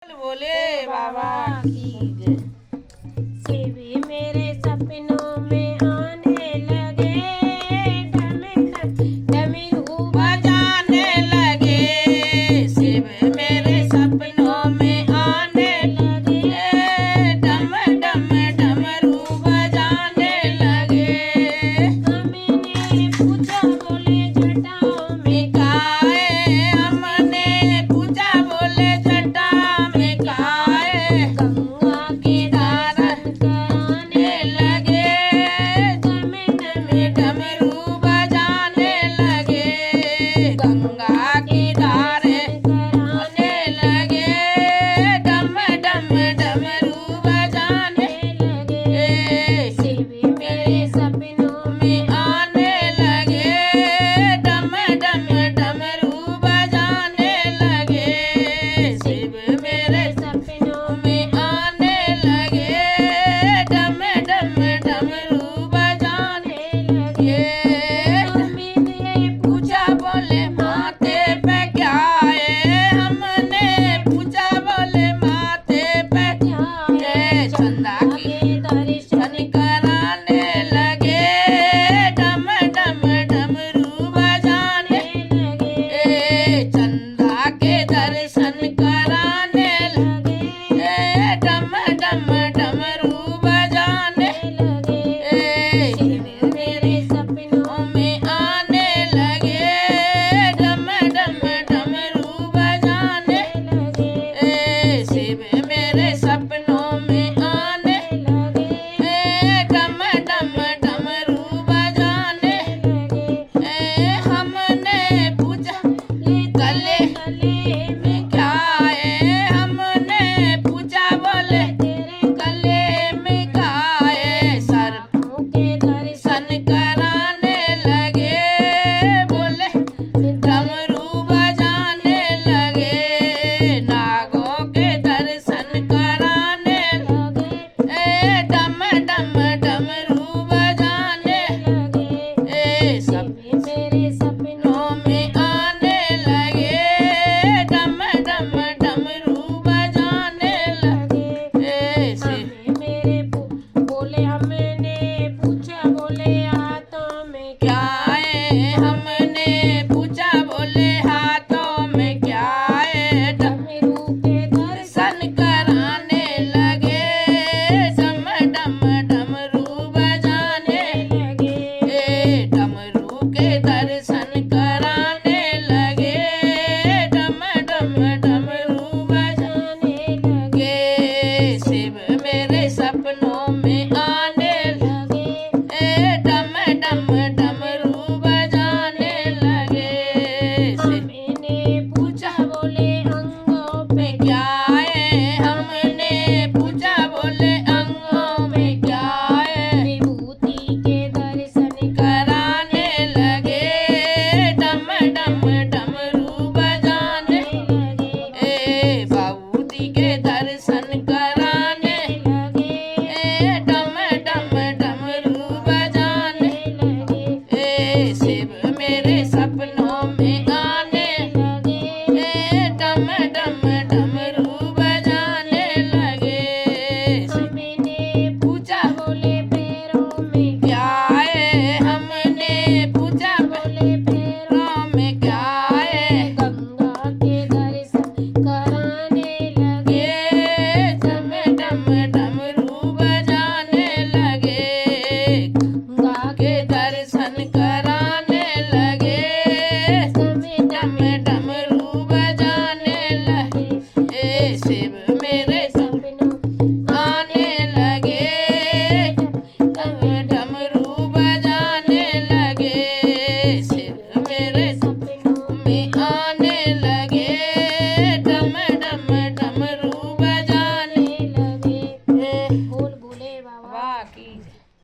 बोले बाबा की जय। शिव मेरे सपनों में आने लगे, डम डम डमरू बजाने लगे। शिव मेरे सपनों में आने लगे। डम डम डमरू बजाने लगे। हमने पूछा बोले जटाओं में काए हमने पूछा बोले जटा में काए। गंगा के दर्शन कराने लगे डम डम डमरू बजाने लगे। गंगा के धारे कराने लगे। डम डम डमरू बजाने लगे। शिव मेरे सपनों में आने लगे। डम डम डमरू बजाने लगे। शिव मेरे सपनों में आने लगे। डम डम डमरू बजाने लगे। हमने पूछा बोले माथे पे क्या है। हमने पूछा बोले माथे पे क्या है। चंदा की दर्शन कराने लगे। डम डम डमरू बजाने लगे। चंदा के दर्शन कराने लगे। डम डम डमरू बजाने लगे। शिव मेरे सपनों में आने लगे। डम डम डमरू बजाने लगे। शिव मेरे सपनों में आने लगे। डम डम डमरू बजाने हमने पूछा गले गले में क्या है। हमने पूछा बोले तेरे गले में क्या है। सर के दर्शन सन कराने लगे। बोले डमरू बजाने लगे। नागों के दर्शन कराने लगे। डम डम डमरू बजाने लगे। सब मेरे सपनों में आने लगे। डम डम डमरू बजाने लगे। मेरे बोले हमने पूछा बोले हाथों में क्या है। हमने पूछा बोले हाथों में क्या है। डमरू के दर्शन दर्शन कराने लगे। डम डम डमरू बजाने लगे। डमरू के दर्शन कराने लगे। डम डम डमरू बजाने लगे। शिव मेरे सपनों में आने लगे। डम डम डमरू बजाने लगे। हमने पूछा बोले अंगों पे क्या है। हमने पूछा बोले अंगों में क्या है। विभूति के दर्शन कराने लगे। डम डम डमरू बजाने लगे। बाबूजी के दर्शन कराने लगे। डम डम डमरू बजाने लगे। शिव मेरे सपनों में आने लगे। डम डम डमरू बजाने लगे। हमने पूछा बोले पैरों में क्या है। हमने पूछा बोले पैरों पैरों में क्या है। गंगा के दर्शन कराने लगे। डम डम डमरू बजाने लगे। गंगा के दर्शन कराने लगे। डम डमरू बजाने लगे। शिव मेरे सपनों आने लगे। डमरू बजाने लगे। शिव मेरे सपनों में आने लगे।